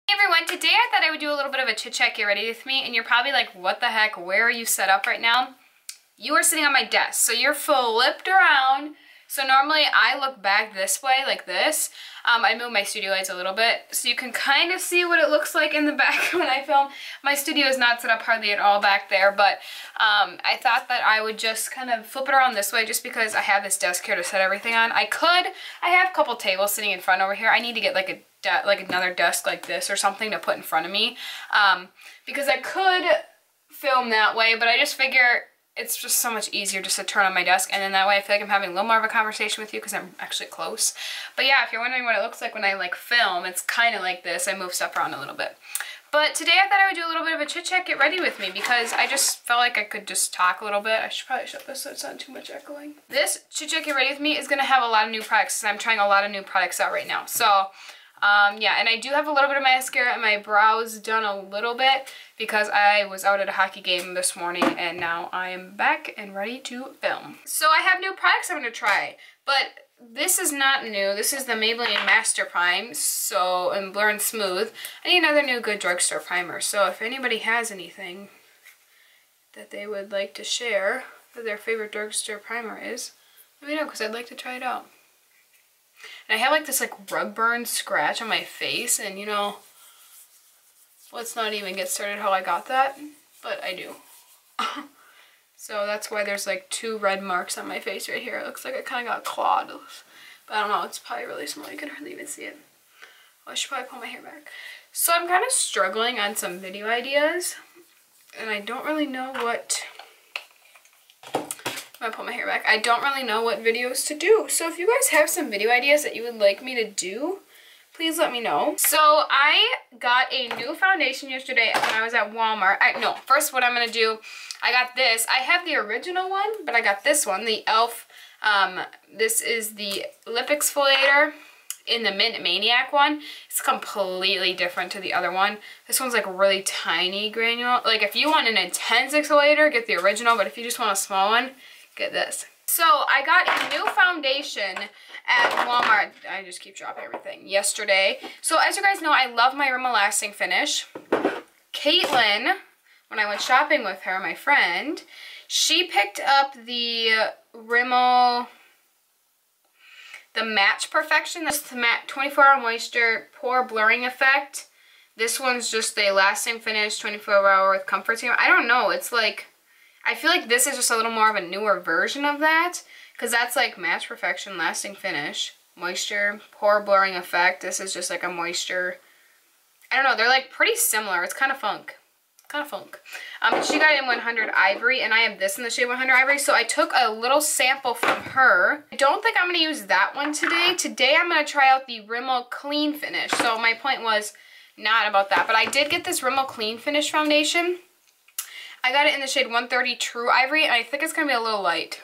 Hey everyone, today I thought I would do a little bit of a chit chat, get ready with me, and you're probably like, what the heck, where are you set up right now? You are sitting on my desk, so you're flipped around. So normally I look back this way, like this. I move my studio lights a little bit, so you can kind of see what it looks like in the back when I film. My studio is not set up hardly at all back there, but I thought that I would just kind of flip it around this way just because I have this desk here to set everything on. I have a couple tables sitting in front over here. I need to get like another desk like this or something to put in front of me because I could film that way, but I just figure it's just so much easier just to turn on my desk, and then that way I feel like I'm having a little more of a conversation with you because I'm actually close. But yeah, if you're wondering what it looks like when I like film, it's kind of like this. I move stuff around a little bit. But today I thought I would do a little bit of a chit chat, get ready with me, because I just felt like I could just talk a little bit. I should probably shut this so it's not too much echoing. This chit chat, get ready with me is going to have a lot of new products because I'm trying a lot of new products out right now. So yeah, and I do have a little bit of mascara and my brows done a little bit because I was out at a hockey game this morning and now I am back and ready to film. So I have new products I'm going to try, but this is not new. This is the Maybelline Master Prime, so in Blur and Smooth. I need another new good drugstore primer, so if anybody has anything that they would like to share that their favorite drugstore primer is, let me know because I'd like to try it out. And I have like this like rug burn scratch on my face, and you know, let's not even get started how I got that, but I do. So that's why there's like 2 red marks on my face right here. It looks like I kind of got clawed, but I don't know, it's probably really small, you can hardly even see it. Well, I should probably pull my hair back. So I'm kind of struggling on some video ideas, and I don't really know what... I'm gonna pull my hair back. I don't really know what videos to do. So if you guys have some video ideas that you would like me to do, please let me know. So I got a new foundation yesterday when I was at Walmart. No, first what I'm gonna do, I got this. I have the original one, but I got this one, the e.l.f. This is the lip exfoliator in the Mint Maniac one. It's completely different to the other one. This one's like really tiny granule. Like if you want an intense exfoliator, get the original, but if you just want a small one, get this. So I got a new foundation at Walmart. I just keep dropping everything. Yesterday. So as you guys know, I love my Rimmel Lasting Finish. Caitlin, when I went shopping with her, my friend, she picked up the Rimmel, the Match Perfection. That's the matte 24-hour moisture pore blurring effect. This one's just the lasting finish 24-hour with comfort serum. I don't know. It's like, I feel like this is just a little more of a newer version of that, because that's like Match Perfection, Lasting Finish, Moisture, Pore Blurring Effect. This is just like a moisture. I don't know, they're like pretty similar. It's kind of funk. Kind of funk. She got it in 100 Ivory, and I have this in the shade 100 Ivory, so I took a little sample from her. I don't think I'm going to use that one today. Today I'm going to try out the Rimmel Clean Finish. So my point was not about that, but I did get this Rimmel Clean Finish foundation. I got it in the shade 130 True Ivory, and I think it's going to be a little light.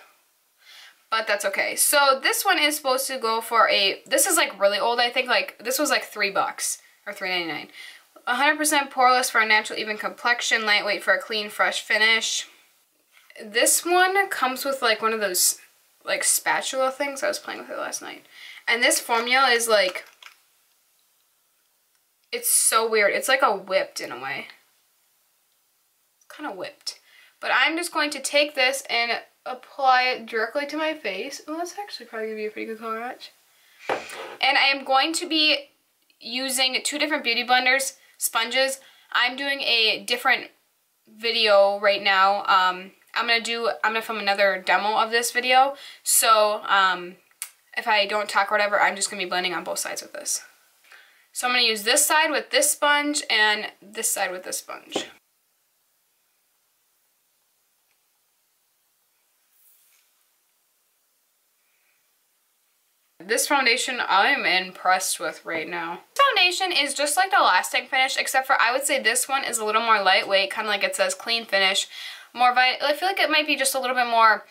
But that's okay. So this one is supposed to go for a... This is like really old, I think. Like this was like $3 or $3.99. 100% poreless for a natural even complexion. Lightweight for a clean, fresh finish. This one comes with like one of those like spatula things. I was playing with it last night. And this formula is like... It's so weird. It's like a whipped in a way. Kind of whipped, but I'm just going to take this and apply it directly to my face. Oh, that's actually probably gonna be a pretty good color match. And I am going to be using 2 different beauty blenders, sponges. I'm doing a different video right now. I'm gonna film another demo of this video. So if I don't talk or whatever, I'm just gonna be blending on both sides with this. So I'm gonna use this side with this sponge and this side with this sponge. This foundation I'm impressed with right now. This foundation is just like the Lasting Finish, except for I would say this one is a little more lightweight, kind of like it says Clean Finish. I feel like it might be just a little bit more,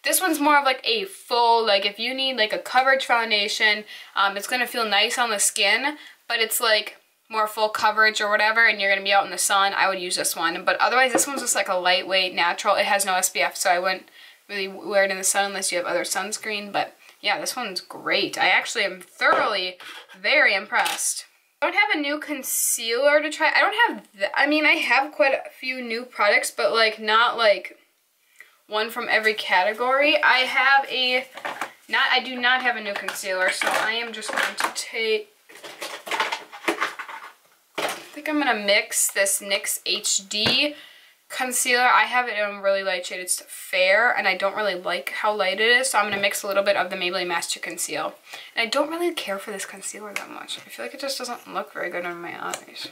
this one's more of like a full, like if you need like a coverage foundation, it's going to feel nice on the skin, but it's like more full coverage or whatever, and you're going to be out in the sun, I would use this one. But otherwise, this one's just like a lightweight, natural. It has no SPF, so I wouldn't really wear it in the sun unless you have other sunscreen, but yeah, this one's great. I actually am thoroughly very impressed. I don't have a new concealer to try. I don't have, I mean, I have quite a few new products, but like not like one from every category. I have a, I do not have a new concealer, so I am just going to take, I think I'm going to mix this NYX HD concealer. I have it in a really light shade. It's fair, and I don't really like how light it is, so I'm going to mix a little bit of the Maybelline Master Conceal. And I don't really care for this concealer that much. I feel like it just doesn't look very good on my eyes.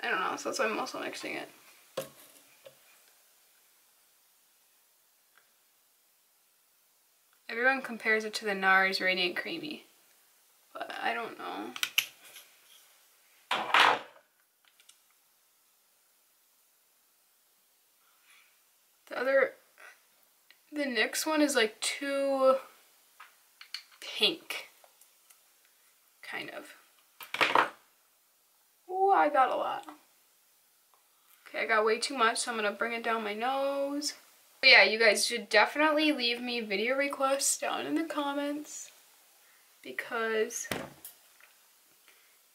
I don't know, so that's why I'm also mixing it. Everyone compares it to the NARS Radiant Creamy, but I don't know. The NYX one is like too pink, kind of. Oh, I got a lot. Okay, I got way too much, so I'm gonna bring it down my nose. But yeah, you guys should definitely leave me video requests down in the comments because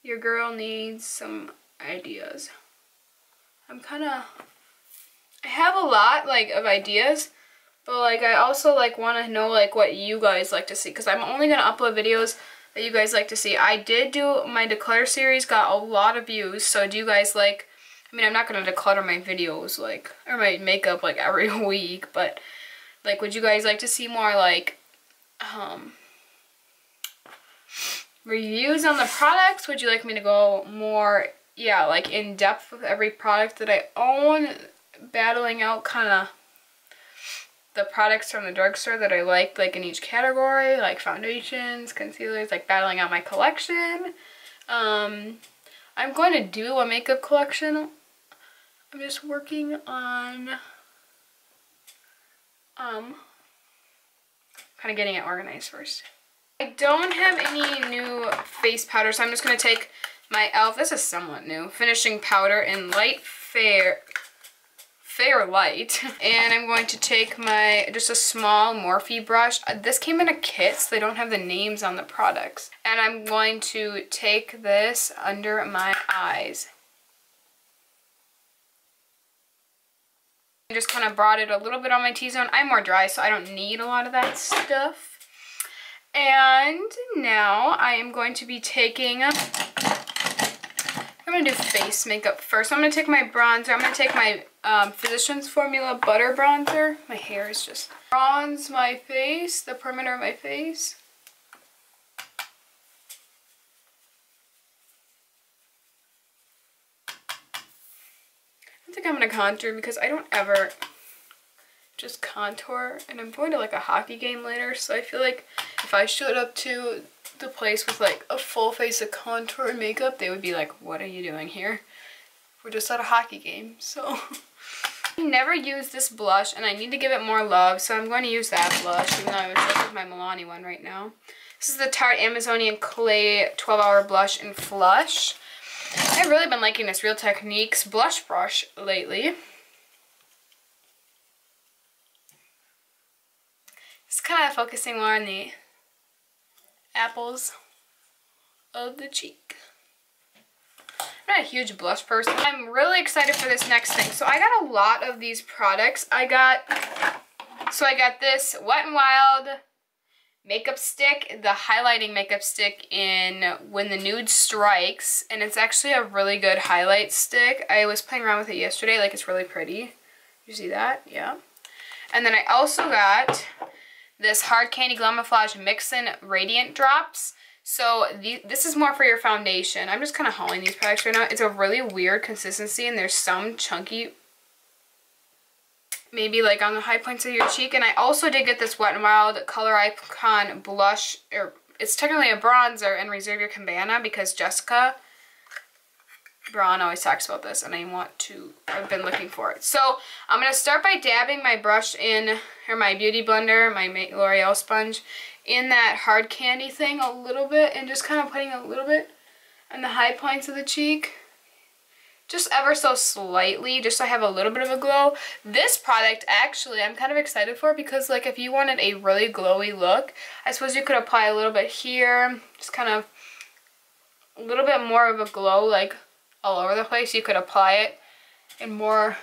your girl needs some ideas. I have a lot like of ideas, but like I also like want to know like what you guys like to see, because I'm only going to upload videos that you guys like to see. I did do my declutter series, got a lot of views, so do you guys like, I mean, I'm not going to declutter my videos like, or my makeup like every week, but like would you guys like to see more like reviews on the products? Would you like me to go more, yeah, like in depth with every product that I own, battling out kind of the products from the drugstore that I liked, like in each category, like foundations, concealers, like battling out my collection. I'm going to do a makeup collection. I'm just working on kind of getting it organized first. I don't have any new face powder, so I'm just going to take my e.l.f. This is somewhat new. Finishing powder in light fair light, and I'm going to take my just a small Morphe brush. This came in a kit, so they don't have the names on the products, and I'm going to take this under my eyes. I just kind of brought it a little bit on my T-zone. I'm more dry, so I don't need a lot of that stuff. And now I am going to be taking, I'm going to do face makeup first. I'm going to take my bronzer. I'm going to take my Physicians Formula Butter Bronzer. My hair is just bronze my face, the perimeter of my face. I think I'm going to contour because I don't ever just contour, and I'm going to like a hockey game later, so I feel like if I showed up to the place with like a full face of contour and makeup, they would be like, what are you doing here? We're just at a hockey game. So I never used this blush, and I need to give it more love, so I'm going to use that blush, even though I was stuck with my Milani one right now. This is the Tarte Amazonian Clay 12-Hour Blush in Flush. I've really been liking this Real Techniques blush brush lately. Just kind of focusing more on the apples of the cheek. I'm not a huge blush person. I'm really excited for this next thing. So I got a lot of these products. I got this Wet n Wild makeup stick, the highlighting makeup stick in When the Nude Strikes, and it's actually a really good highlight stick. I was playing around with it yesterday, like it's really pretty. You see that? Yeah. And then I also got this Hard Candy Glamouflage Mix-In Radiant Drops. So this is more for your foundation. I'm just kind of hauling these products right now. It's a really weird consistency, and there's some chunky, maybe like on the high points of your cheek. And I also did get this Wet n Wild Color Icon blush, or it's technically a bronzer, in Reserve Your Cabana, because Jessica Braun always talks about this, and I've been looking for it. So I'm going to start by dabbing my brush in, or my beauty blender, my L'Oreal sponge, in that hard candy thing a little bit, and just kind of putting a little bit on the high points of the cheek. Just ever so slightly, just so I have a little bit of a glow. This product, actually, I'm kind of excited for, because like if you wanted a really glowy look, I suppose you could apply a little bit here, just kind of a little bit more of a glow, like all over the place. You could apply it in more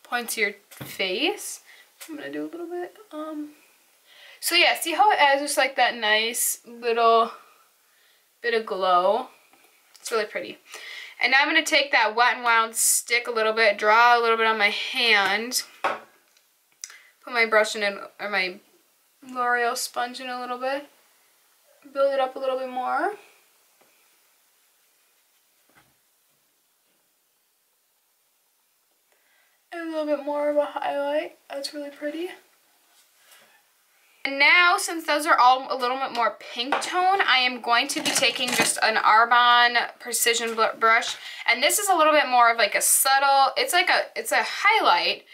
points of your face. I'm gonna do a little bit. So yeah, see how it adds just like that nice little bit of glow? It's really pretty. And now I'm gonna take that Wet n Wild stick a little bit, draw a little bit on my hand, put my brush in it, or my L'Oreal sponge in a little bit, build it up a little bit more. And a little bit more of a highlight. That's really pretty. And now, since those are all a little bit more pink tone, I am going to be taking just an Arbonne Precision brush. And this is a little bit more of like a subtle, it's a highlight.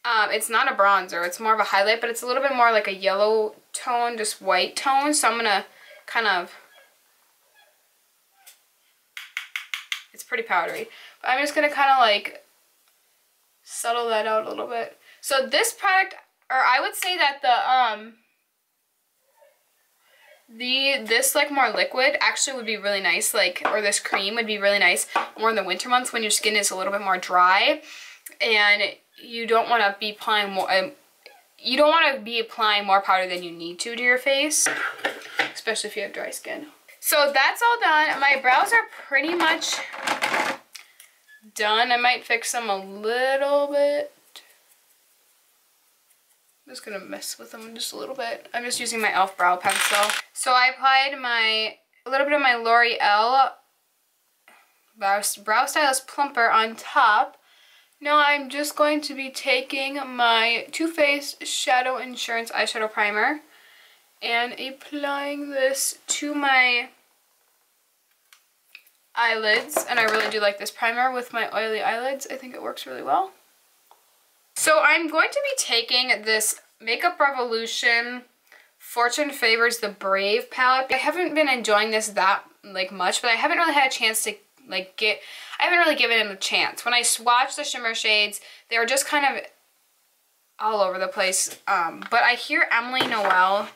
It's not a bronzer, it's more of a highlight, but it's a little bit more like a yellow tone, just white tone. So I'm gonna kind of, it's pretty powdery. But I'm just gonna kind of like settle that out a little bit. So this product, or I would say that this like more liquid actually would be really nice, like, or this cream would be really nice more in the winter months when your skin is a little bit more dry and you don't want to be applying more. You don't want to be applying more powder than you need to your face, especially if you have dry skin. So that's all done. My brows are pretty much done. I might fix them a little bit. I'm just gonna mess with them just a little bit. I'm just using my e.l.f. brow pencil. So I applied a little bit of my L'Oreal Brow Stylist Plumper on top. Now I'm just going to be taking my Too Faced Shadow Insurance Eyeshadow Primer and applying this to my eyelids. And I really do like this primer with my oily eyelids. I think it works really well. So I'm going to be taking this Makeup Revolution Fortune Favors the Brave palette. I haven't been enjoying this that like much, but I haven't really had a chance to like I haven't really given it a chance. When I swatched the shimmer shades, they were just kind of all over the place. But I hear Emily Noel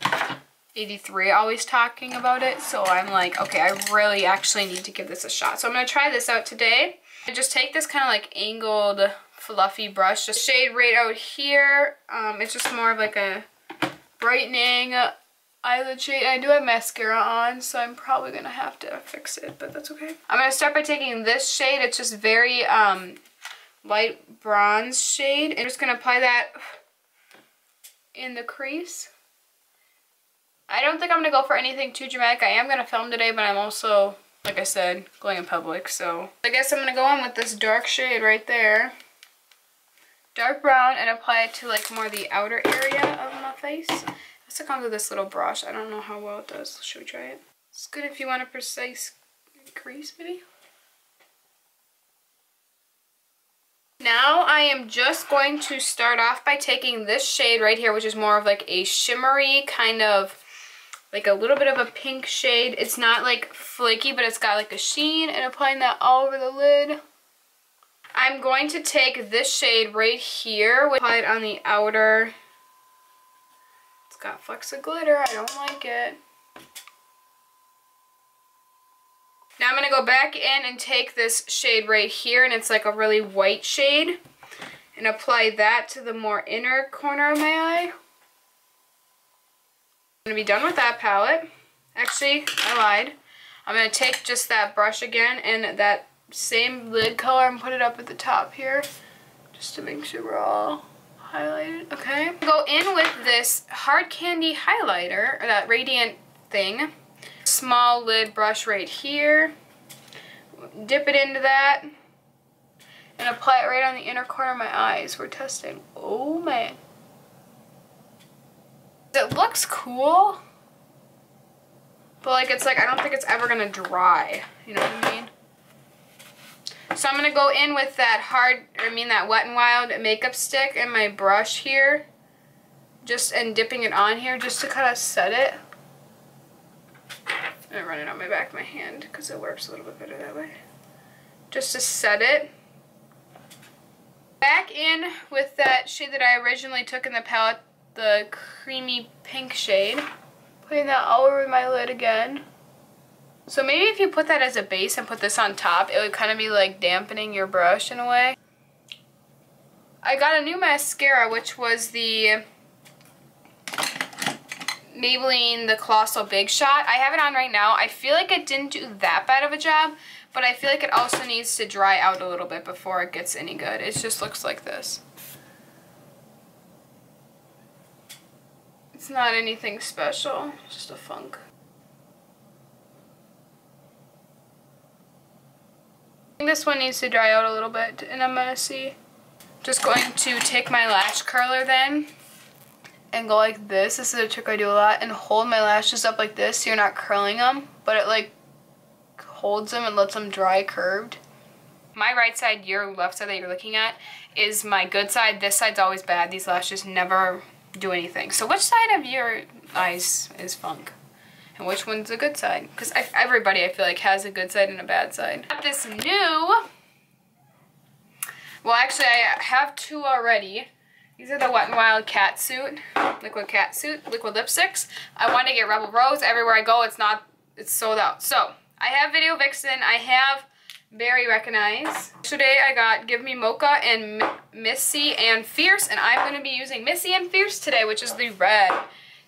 83 always talking about it, so I'm like, okay, I really actually need to give this a shot. So I'm gonna try this out today. I just take this kind of like angled fluffy brush, just shade right out here. It's just more of like a brightening eyelid shade. I do have mascara on, so I'm probably gonna have to fix it, but that's okay. I'm gonna start by taking this shade. It's just very light bronze shade. I'm just gonna apply that in the crease. I don't think I'm gonna go for anything too dramatic. I am gonna film today, but I'm also, like I said, going in public, so I guess I'm gonna go in with this dark shade right there. Dark brown, and apply it to like more the outer area of my face. It also comes with this little brush. I don't know how well it does. Should we try it? It's good if you want a precise crease, maybe. Now I am just going to start off by taking this shade right here, which is more of like a shimmery kind of, like a little bit of a pink shade. It's not like flaky, but it's got like a sheen, and applying that all over the lid. I'm going to take this shade right here, apply it on the outer. It's got flecks of glitter. I don't like it. Now I'm going to go back in and take this shade right here, and it's like a really white shade, and apply that to the more inner corner of my eye. I'm going to be done with that palette. Actually, I lied. I'm going to take just that brush again and that same lid color and put it up at the top here, just to make sure we're all highlighted. Okay. Go in with this Hard Candy highlighter, or that radiant thing. Small lid brush right here. Dip it into that and apply it right on the inner corner of my eyes. We're testing. Oh man. It looks cool, but like it's like I don't think it's ever gonna dry. You know what I mean? So I'm going to go in with that that Wet n Wild makeup stick and my brush here, and dipping it on here just to kind of set it. I'm going to run it on my back of my hand because it works a little bit better that way. Just to set it. Back in with that shade that I originally took in the palette, the creamy pink shade. Putting that all over my lid again. So maybe if you put that as a base and put this on top, it would kind of be like dampening your brush in a way. I got a new mascara, which was the Maybelline The Colossal Big Shot. I have it on right now. I feel like it didn't do that bad of a job, but I feel like it also needs to dry out a little bit before it gets any good. It just looks like this. It's not anything special, just a funk. I think this one needs to dry out a little bit, and I'm gonna see. Just going to take my lash curler then and go like this. This is a trick I do a lot, and hold my lashes up like this so you're not curling them, but it like holds them and lets them dry curved. My right side, your left side that you're looking at, is my good side. This side's always bad. These lashes never do anything. So which side of your eyes is funk? And which one's a good side? Because everybody, I feel like, has a good side and a bad side. Got this new... Well, actually, I have two already. These are the Wet n Wild Cat Suit, liquid lipsticks. I wanted to get Rebel Rose. Everywhere I go, it's sold out. So, I have Video Vixen. I have Berry Recognize. Today, I got Give Me Mocha and Missy and Fierce, and I'm going to be using Missy and Fierce today, which is the red.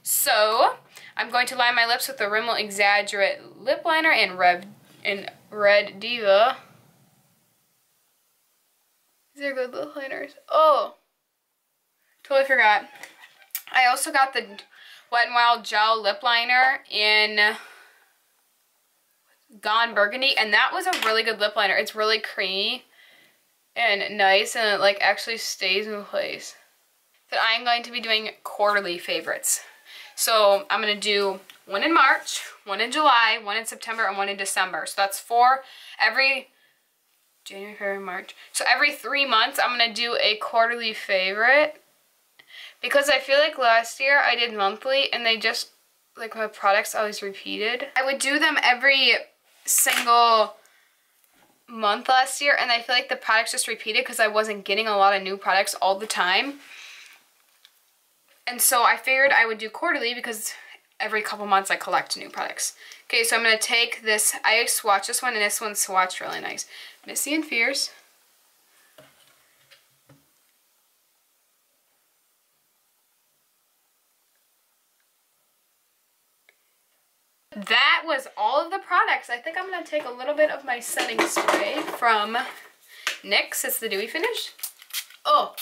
So, I'm going to line my lips with the Rimmel Exaggerate Lip Liner in Red Diva. These are good lip liners. Oh, totally forgot. I also got the Wet n Wild Gel Lip Liner in Gone Burgundy, and that was a really good lip liner. It's really creamy and nice, and it like actually stays in place. But I'm going to be doing quarterly favorites. So I'm going to do one in March, one in July, one in September, and one in December. So that's 4 every January, February, March. So every 3 months, I'm going to do a quarterly favorite. Because I feel like last year I did monthly and they just, like my products always repeated. I would do them every single month last year, and I feel like the products just repeated because I wasn't getting a lot of new products all the time. And so I figured I would do quarterly because every couple months I collect new products. Okay, so I'm going to take this, I swatched this one, and this one's swatched really nice. Missy and Fierce. That was all of the products. I think I'm going to take a little bit of my setting spray from NYX. It's the Dewy Finish. Oh,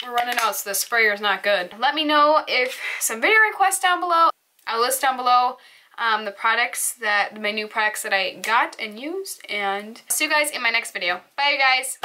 we're running out, so the sprayer's not good. Let me know if some video requests down below. I'll list down below the products my new products that I got and used, and see you guys in my next video. Bye, you guys.